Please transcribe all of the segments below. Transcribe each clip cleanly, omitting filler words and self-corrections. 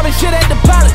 dropping shit at the pilot.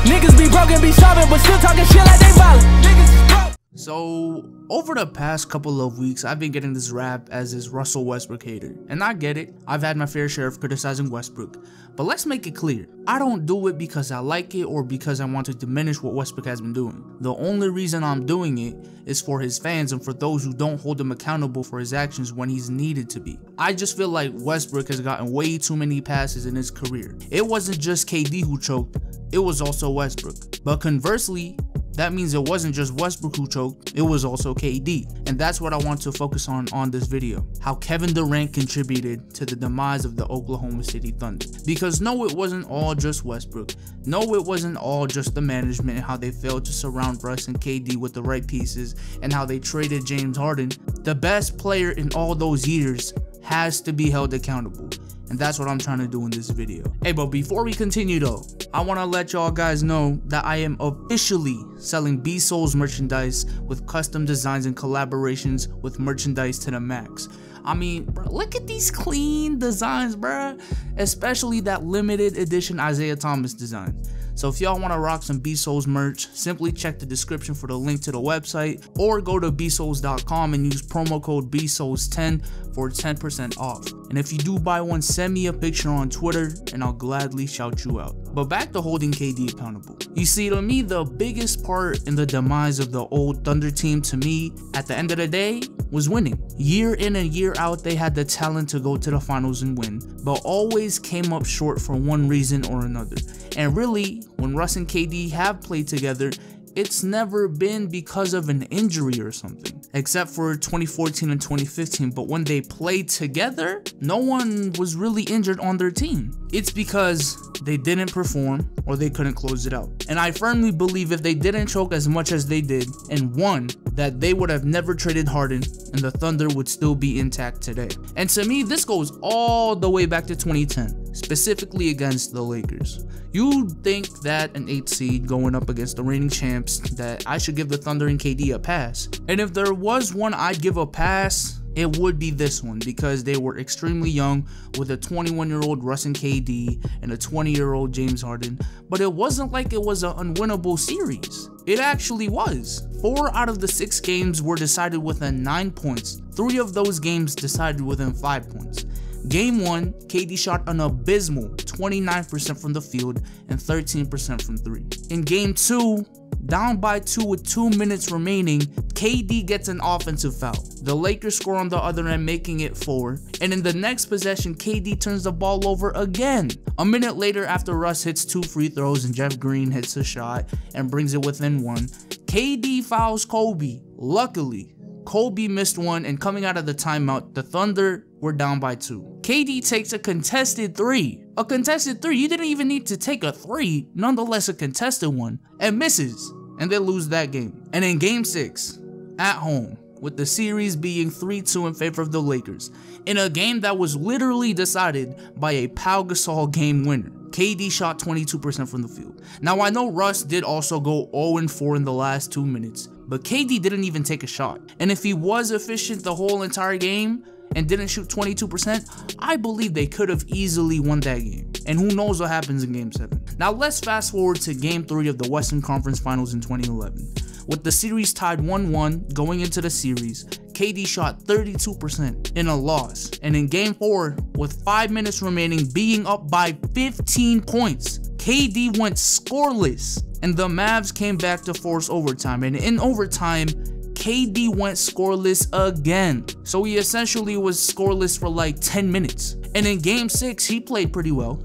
Niggas be broken, be sobbing, but still talking shit like they violent. Niggas is broke. So, over the past couple of weeks, I've been getting this rap as this Russell Westbrook hater. And I get it, I've had my fair share of criticizing Westbrook. But let's make it clear, I don't do it because I like it or because I want to diminish what Westbrook has been doing. The only reason I'm doing it is for his fans and for those who don't hold him accountable for his actions when he's needed to be. I just feel like Westbrook has gotten way too many passes in his career. It wasn't just KD who choked, it was also Westbrook. But conversely, that means it wasn't just Westbrook who choked, it was also KD. And that's what I want to focus on this video. How Kevin Durant contributed to the demise of the Oklahoma City Thunder. Because no, it wasn't all just Westbrook. No, it wasn't all just the management and how they failed to surround Russ and KD with the right pieces and how they traded James Harden. The best player in all those years has to be held accountable. And that's what I'm trying to do in this video. Hey, but before we continue though, I want to let y'all guys know that I am officially selling B-Souls merchandise with custom designs and collaborations with merchandise to the max. I mean, bro, look at these clean designs, bro. Especially that limited edition Isaiah Thomas design. So if y'all want to rock some B-Souls merch, simply check the description for the link to the website or go to bsouls.com and use promo code BSouls10 for 10% off. And if you do buy one, send me a picture on Twitter and I'll gladly shout you out. But back to holding KD accountable. You see, to me, the biggest part in the demise of the old Thunder team, to me, at the end of the day, was winning. Year in and year out, they had the talent to go to the finals and win, but always came up short for one reason or another. And really, when Russ and KD have played together, it's never been because of an injury or something, except for 2014 and 2015. But when they played together, no one was really injured on their team. It's because they didn't perform or they couldn't close it out. And I firmly believe if they didn't choke as much as they did and won, that they would have never traded Harden and the Thunder would still be intact today. And to me, this goes all the way back to 2010, specifically against the Lakers. You'd think that an 8th seed going up against the reigning champs, that I should give the Thunder and KD a pass. And if there was one I'd give a pass, it would be this one, because they were extremely young with a 21-year-old Russ and KD and a 20-year-old James Harden. But it wasn't like it was an unwinnable series. It actually was. 4 out of the 6 games were decided within 9 points. 3 of those games decided within 5 points. Game 1, KD shot an abysmal 29% from the field and 13% from 3. In Game 2, down by 2 with 2 minutes remaining, KD gets an offensive foul. The Lakers score on the other end, making it 4. And in the next possession, KD turns the ball over again. A minute later, after Russ hits 2 free throws and Jeff Green hits a shot and brings it within 1, KD fouls Kobe. Luckily, Kobe missed one, and coming out of the timeout, the Thunder were down by 2. KD takes a contested 3. A contested 3, you didn't even need to take a 3, nonetheless a contested one, and misses, and they lose that game. And in Game 6, at home, with the series being 3-2 in favor of the Lakers, in a game that was literally decided by a Pau Gasol game winner, KD shot 22% from the field. Now I know Russ did also go 0-4 in the last 2 minutes, but KD didn't even take a shot. And if he was efficient the whole entire game and didn't shoot 22%, I believe they could have easily won that game. And who knows what happens in Game 7. Now let's fast forward to Game 3 of the Western Conference Finals in 2011. With the series tied 1-1 going into the series, KD shot 32% in a loss. And in Game 4, with 5 minutes remaining, being up by 15 points, KD went scoreless. And the Mavs came back to force overtime. And in overtime, KD went scoreless again. So he essentially was scoreless for like 10 minutes. And in Game 6, he played pretty well.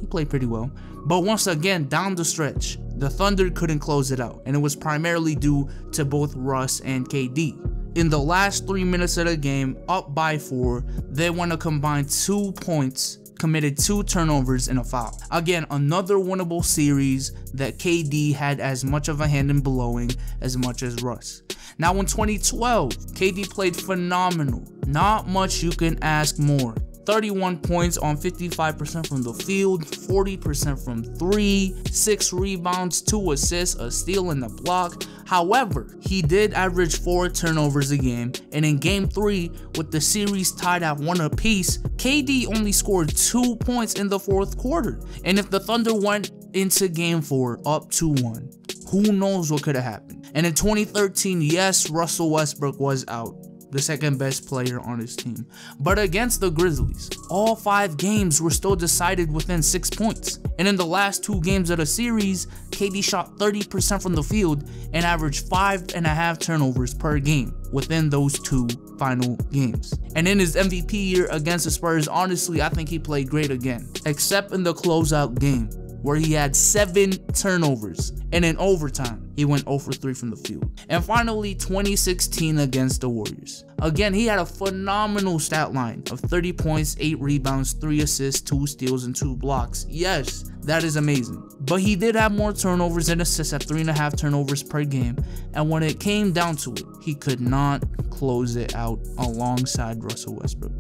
But once again, down the stretch, the Thunder couldn't close it out. And it was primarily due to both Russ and KD. In the last 3 minutes of the game, up by 4, they won a combined 2 points, committed 2 turnovers and a foul. Again, another winnable series that KD had as much of a hand in blowing as much as Russ. Now in 2012, KD played phenomenal. Not much you can ask more. 31 points on 55% from the field, 40% from 3, 6 rebounds, 2 assists, a steal and a block. However, he did average 4 turnovers a game, and in Game 3, with the series tied at 1 apiece, KD only scored 2 points in the 4th quarter. And if the Thunder went into game 4 up 2-1. Who knows what could have happened? And in 2013, yes, Russell Westbrook was out, the second best player on his team. But against the Grizzlies, all 5 games were still decided within 6 points. And in the last 2 games of the series, KD shot 30% from the field and averaged 5.5 turnovers per game within those 2 final games. And in his MVP year against the Spurs, honestly, I think he played great again, except in the closeout game, where he had 7 turnovers, and in overtime, he went 0 for 3 from the field. And finally, 2016 against the Warriors. Again, he had a phenomenal stat line of 30 points, 8 rebounds, 3 assists, 2 steals, and 2 blocks. Yes, that is amazing. But he did have more turnovers and assists at 3.5 turnovers per game, and when it came down to it, he could not close it out alongside Russell Westbrook.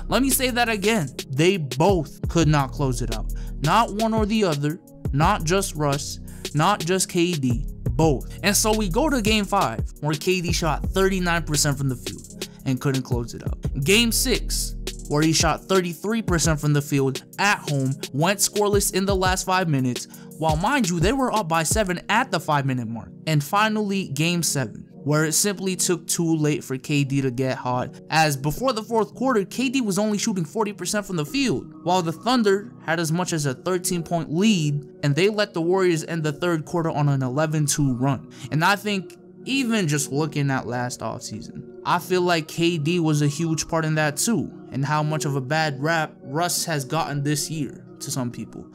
Let me say that again. They both could not close it out. Not one or the other, not just Russ, not just KD, both. And so we go to game 5, where KD shot 39% from the field and couldn't close it out. Game 6, where he shot 33% from the field at home, went scoreless in the last 5 minutes, while mind you, they were up by 7 at the 5-minute mark. And finally, game 7, where it simply took too late for KD to get hot, as before the 4th quarter, KD was only shooting 40% from the field, while the Thunder had as much as a 13-point lead, and they let the Warriors end the 3rd quarter on an 11-2 run. And I think, even just looking at last offseason, I feel like KD was a huge part in that too, and how much of a bad rap Russ has gotten this year to some people.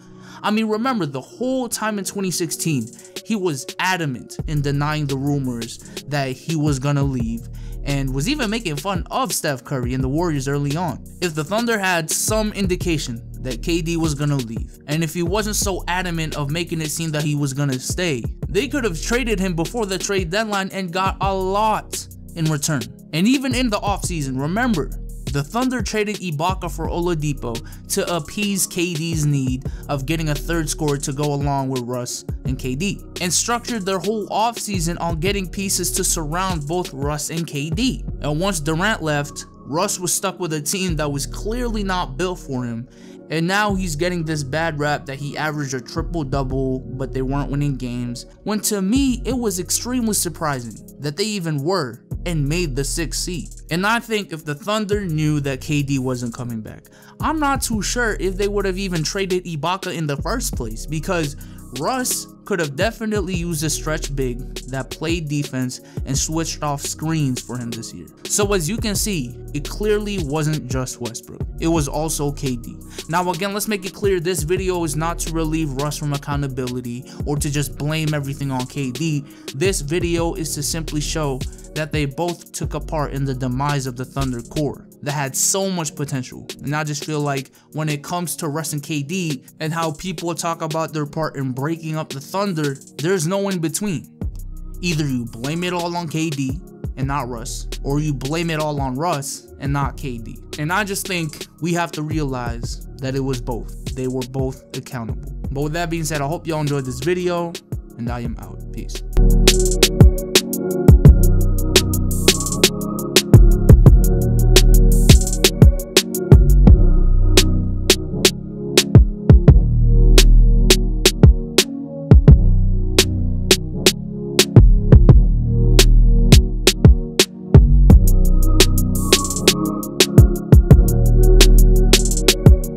I mean, remember, the whole time in 2016, he was adamant in denying the rumors that he was gonna leave, and was even making fun of Steph Curry and the Warriors early on. If the Thunder had some indication that KD was gonna leave, and if he wasn't so adamant of making it seem that he was gonna stay, they could have traded him before the trade deadline and got a lot in return. And even in the offseason, remember, the Thunder traded Ibaka for Oladipo to appease KD's need of getting a 3rd scorer to go along with Russ and KD, and structured their whole offseason on getting pieces to surround both Russ and KD. And once Durant left, Russ was stuck with a team that was clearly not built for him, and now he's getting this bad rap that he averaged a triple-double, but they weren't winning games, when to me, it was extremely surprising that they even were and made the 6th seed. And I think if the Thunder knew that KD wasn't coming back, I'm not too sure if they would have even traded Ibaka in the first place, because Russ could have definitely used a stretch big that played defense and switched off screens for him this year. So as you can see, it clearly wasn't just Westbrook, it was also KD. Now again, let's make it clear, this video is not to relieve Russ from accountability or to just blame everything on KD. This video is to simply show that they both took a part in the demise of the Thunder core that had so much potential. And I just feel like when it comes to Russ and KD and how people talk about their part in breaking up the Thunder, there's no in between. Either you blame it all on KD and not Russ, or you blame it all on Russ and not KD. And I just think we have to realize that it was both. They were both accountable. But with that being said, I hope y'all enjoyed this video, and I am out. Peace.